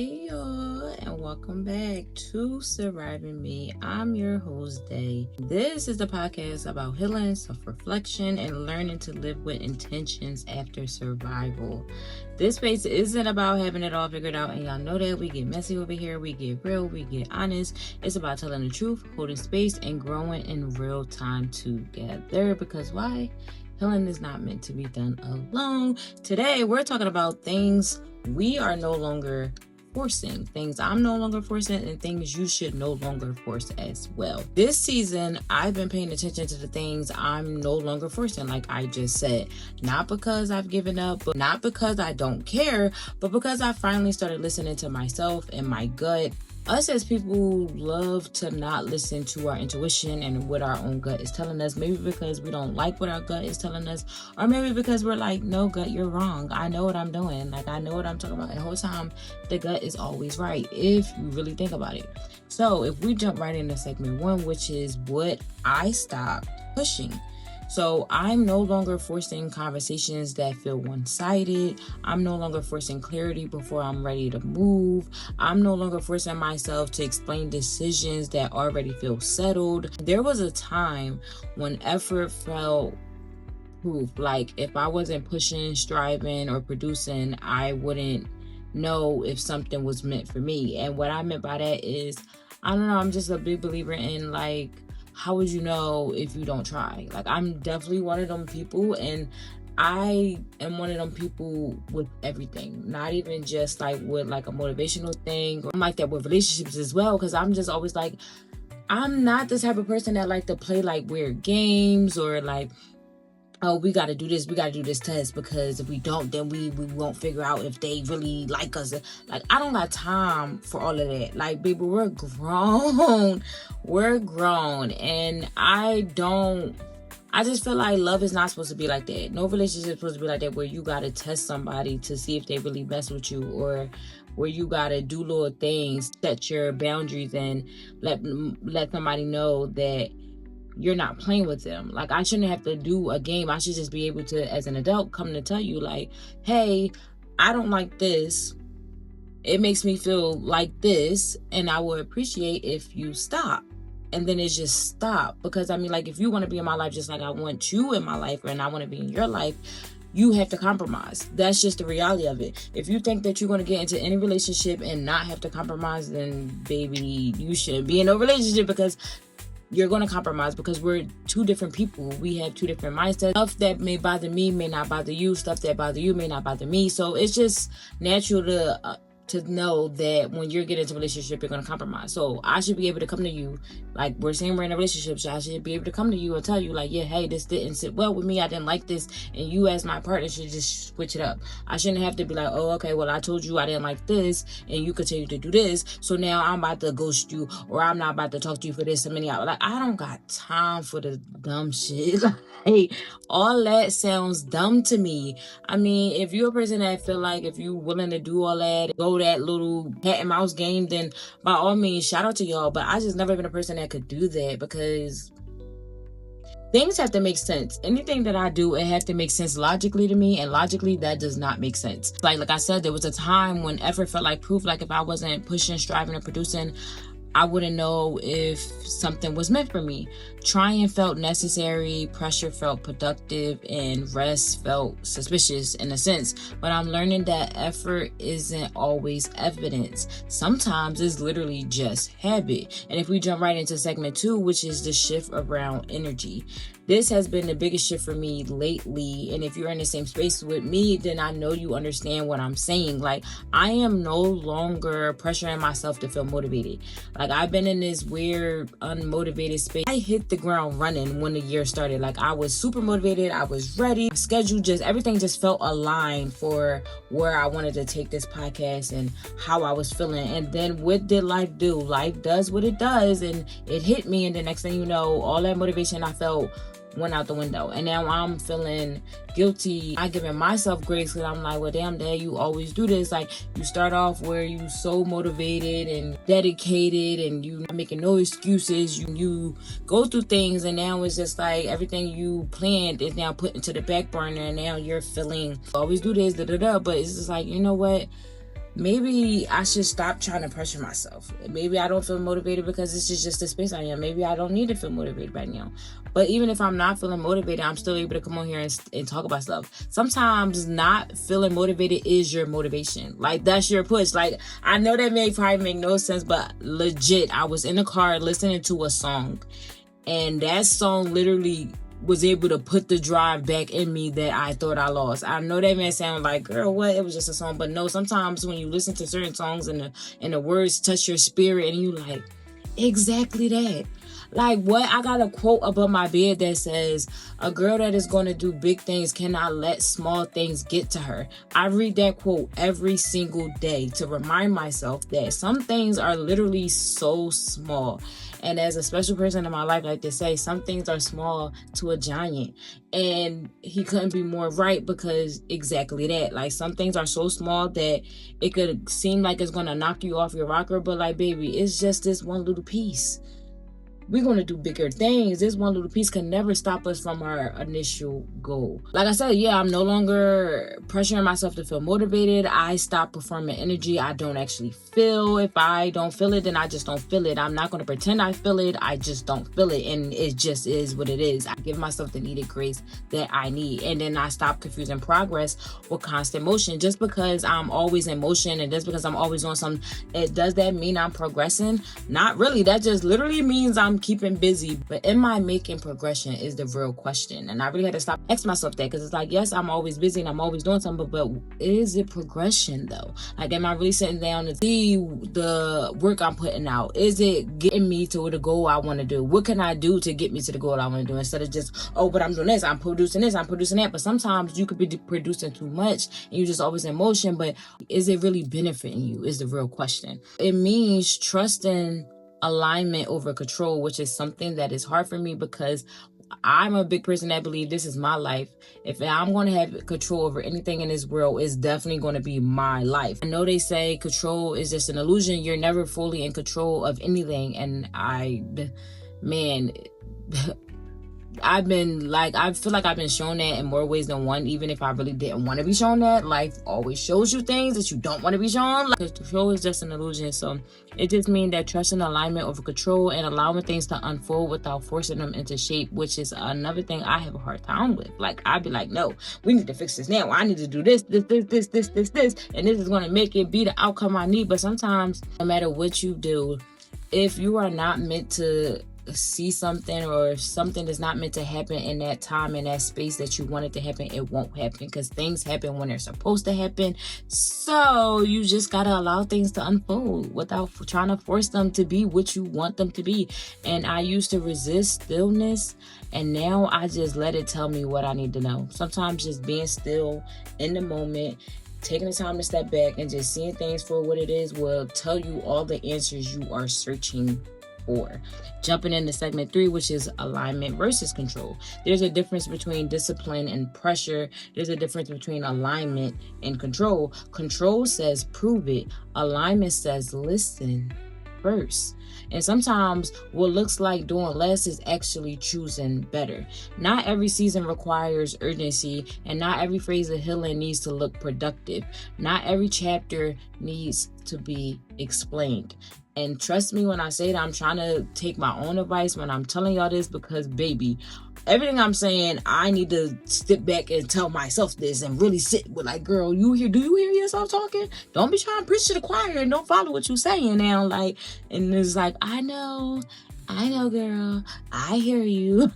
Hey y'all, and welcome back to Surviving Me. I'm your host, Day. This is the podcast about healing, self-reflection, and learning to live with intentions after survival. This space isn't about having it all figured out, and y'all know that we get messy over here, we get real, we get honest. It's about telling the truth, holding space, and growing in real time together. Because why? Healing is not meant to be done alone. Today, we're talking about things we are no longer forcing, things I'm no longer forcing, and things you should no longer force as well. This season, I've been paying attention to the things I'm no longer forcing, like I just said. Not because I've given up, but not because I don't care, but because I finally started listening to myself and my gut. Us as people love to not listen to our intuition and what our own gut is telling us. Maybe because we don't like what our gut is telling us, or maybe because we're like, no, gut, you're wrong. I know what I'm doing. Like, I know what I'm talking about. And the whole time, the gut is always right, if you really think about it. So if we jump right into segment 1, which is what I stopped pushing. So I'm no longer forcing conversations that feel one-sided. I'm no longer forcing clarity before I'm ready to move. I'm no longer forcing myself to explain decisions that already feel settled. There was a time when effort felt proof. Like if I wasn't pushing, striving, or producing, I wouldn't know if something was meant for me. And what I meant by that is, I don't know, I'm just a big believer in like, how would you know if you don't try? Like, I'm definitely one of them people, and I am one of them people with everything, not even just like with like a motivational thing. I'm like that with relationships as well, because I'm just always like, I'm not the type of person that like to play like weird games or like, oh, we got to do this test, because if we don't, then we won't figure out if they really like us. Like, I don't got time for all of that. Like, baby, we're grown. And I just feel like love is not supposed to be like that. No relationship is supposed to be like that, where you got to test somebody to see if they really mess with you, or where you got to do little things, set your boundaries, and let somebody know that you're not playing with them. Like, I shouldn't have to do a game. I should just be able to, as an adult, come to tell you like, hey, I don't like this. It makes me feel like this, and I would appreciate if you stop. And then it's just stop. Because I mean, like, if you want to be in my life just like I want you in my life, and I want to be in your life, you have to compromise. That's just the reality of it. If you think that you're going to get into any relationship and not have to compromise, then baby, you shouldn't be in a relationship, because you're going to compromise, because we're two different people. We have two different mindsets. Stuff that may bother me may not bother you. Stuff that bother you may not bother me. So it's just natural to know that when you're getting into a relationship, you're going to compromise. So I should be able to come to you, like we're saying we're in a relationship, so I should be able to come to you and tell you like, yeah, hey, this didn't sit well with me. I didn't like this. And you as my partner should just switch it up. I shouldn't have to be like, oh, okay, well, I told you I didn't like this, and you continue to do this. So now I'm about to ghost you, or I'm not about to talk to you for this so many hours. Like, I don't got time for the dumb shit. Like, all that sounds dumb to me. I mean, if you're a person that feel like if you're willing to do all that, go that little cat and mouse game, then by all means, shout out to y'all. But I just never been a person that could do that, because things have to make sense. Anything that I do, it has to make sense logically to me, and logically that does not make sense. Like I said, there was a time when effort felt like proof. Like if I wasn't pushing, striving, and producing, I wouldn't know if something was meant for me. Trying felt necessary, pressure felt productive, and rest felt suspicious in a sense. But I'm learning that effort isn't always evidence. Sometimes it's literally just habit. And if we jump right into segment 2, which is the shift around energy. This has been the biggest shift for me lately. And if you're in the same space with me, then I know you understand what I'm saying. Like, I am no longer pressuring myself to feel motivated. Like, I've been in this weird, unmotivated space. I hit the ground running when the year started. Like, I was super motivated. I was ready. My schedule everything just felt aligned for where I wanted to take this podcast and how I was feeling. And then what did life do? Life does what it does. And it hit me. And the next thing you know, all that motivation I felt went out the window. And now I'm feeling guilty. I giving myself grace, because I'm like, well, damn, Dad, you always do this. Like, you start off where you so motivated and dedicated, and you making no excuses. You go through things, and now it's just like everything you planned is now put into the back burner, and now you're feeling always do this, but it's just like, you know what? maybe I should stop trying to pressure myself. Maybe I don't feel motivated because this is just the space I am. Maybe I don't need to feel motivated right now. But even if I'm not feeling motivated, I'm still able to come on here and talk about stuff. Sometimes not feeling motivated is your motivation. Like, that's your push. Like, I know that may probably make no sense, but legit, I was in the car listening to a song, and that song literally was able to put the drive back in me that I thought I lost. I know that may sound like, girl, what? It was just a song. But no, sometimes when you listen to certain songs and the words touch your spirit and you like, exactly that. Like, what? I got a quote above my bed that says, a girl that is going to do big things cannot let small things get to her. I read that quote every single day to remind myself that some things are literally so small. And as a special person in my life, I like to say, some things are small to a giant. And he couldn't be more right, because exactly that. Like, some things are so small that it could seem like it's going to knock you off your rocker. But like, baby, it's just this one little piece. We're going to do bigger things. This one little piece can never stop us from our initial goal. Like I said, yeah, I'm no longer pressuring myself to feel motivated. I stop performing energy I don't actually feel. If I don't feel it, then I just don't feel it. I'm not going to pretend I feel it. I just don't feel it. And it just is what it is. I give myself the needed grace that I need. And then I stop confusing progress with constant motion. Just because I'm always in motion and just because I'm always doing something, does that mean I'm progressing? Not really. That just literally means I'm keeping busy. But am I making progression is the real question. And I really had to stop asking myself that, because it's like, yes, I'm always busy and I'm always doing something, but is it progression though? Like, am I really sitting down to see the work I'm putting out? Is it getting me to the goal I want to do? What can I do to get me to the goal I want to do, instead of just, oh, but I'm doing this, I'm producing this, I'm producing that. But sometimes you could be producing too much and you're just always in motion, but is it really benefiting you is the real question. It means trusting alignment over control, which is something that is hard for me, because I'm a big person that believes this is my life. If I'm going to have control over anything in this world, it's definitely going to be my life. I know they say control is just an illusion. You're never fully in control of anything. And I feel like I've been shown that in more ways than one, even if I really didn't want to be shown that. Life always shows you things that you don't want to be shown. Like, control is just an illusion. So it just means that trusting alignment over control and allowing things to unfold without forcing them into shape, which is another thing I have a hard time with. Like, I'd be like, no, we need to fix this now. I need to do this, and this is going to make it be the outcome I need. But sometimes, no matter what you do, if you are not meant to see something, or if something is not meant to happen in that time, in that space that you want it to happen, it won't happen, because things happen when they're supposed to happen. So you just gotta allow things to unfold without trying to force them to be what you want them to be. And I used to resist stillness, and now I just let it tell me what I need to know. Sometimes just being still in the moment, taking the time to step back and just seeing things for what it is, will tell you all the answers you are searching for. Jumping into segment 3, which is alignment versus control. There's a difference between discipline and pressure. There's a difference between alignment and control. Control says prove it. Alignment says listen first. And sometimes what looks like doing less is actually choosing better. Not every season requires urgency, and not every phase of healing needs to look productive. Not every chapter needs to be explained. And trust me when I say that I'm trying to take my own advice when I'm telling y'all this, because baby, everything I'm saying, I need to step back and tell myself this and really sit with, like, girl, do you hear yourself talking? Don't be trying to preach to the choir and don't follow what you're saying now. Like, and it's like, I know, girl, I hear you.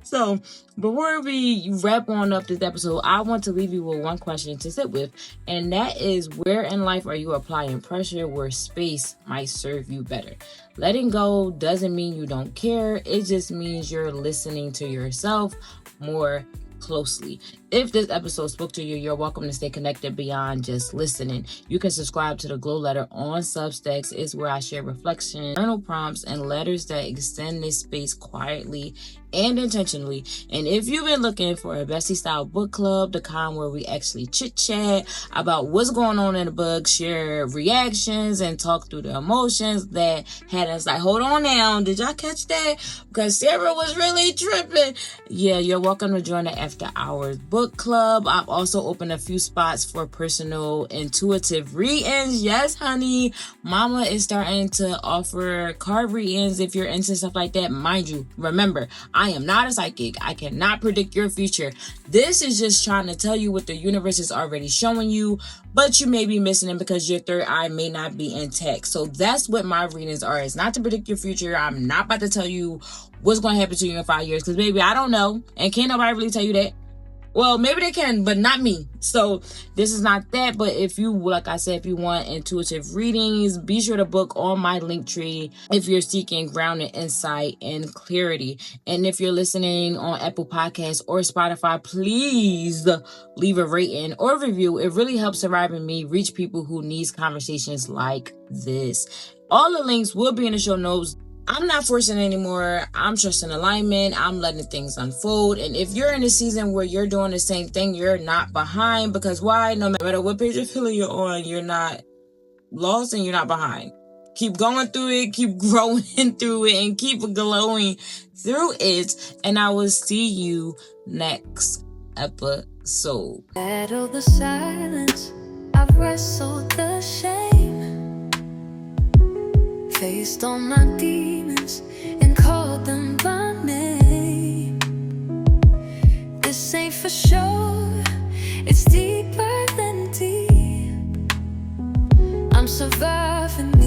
So before we wrap on up this episode, I want to leave you with one question to sit with. And that is, where in life are you applying pressure where space might serve you better? Letting go doesn't mean you don't care. It just means you're listening to yourself more closely. If this episode spoke to you, you're welcome to stay connected beyond just listening. You can subscribe to the Glow Letter on Substacks. It's where I share reflection, journal prompts, and letters that extend this space quietly and intentionally. And if you've been looking for a bestie-style book club, the kind where we actually chit-chat about what's going on in the book, share reactions, and talk through the emotions that had us like, hold on now, did y'all catch that? Because Sarah was really tripping. Yeah, you're welcome to join the After Hours book book club. I've also opened a few spots for personal intuitive readings. Yes, honey, mama is starting to offer card readings if you're into stuff like that. Mind you, remember, I am not a psychic. I cannot predict your future. This is just trying to tell you what the universe is already showing you, but you may be missing it because your third eye may not be intact. So that's what my readings are. It's not to predict your future. I'm not about to tell you what's going to happen to you in 5 years, because baby, I don't know, and can't nobody really tell you that. Well, maybe they can, but not me. So this is not that. But if you, like I said, if you want intuitive readings, be sure to book on my Linktree if you're seeking grounded insight and clarity. And if you're listening on Apple Podcasts or Spotify, please leave a rating or review. It really helps Survive and me reach people who needs conversations like this. All the links will be in the show notes. I'm not forcing anymore. I'm trusting alignment. I'm letting things unfold. And if you're in a season where you're doing the same thing, you're not behind. Because why? No matter what page of feeling you're on, you're not lost and you're not behind. Keep going through it. Keep growing through it. And keep glowing through it. And I will see you next episode. Battle the silence. I've wrestled the shame. Faced all my demons and called them by name. This ain't for sure, it's deeper than deep. I'm surviving.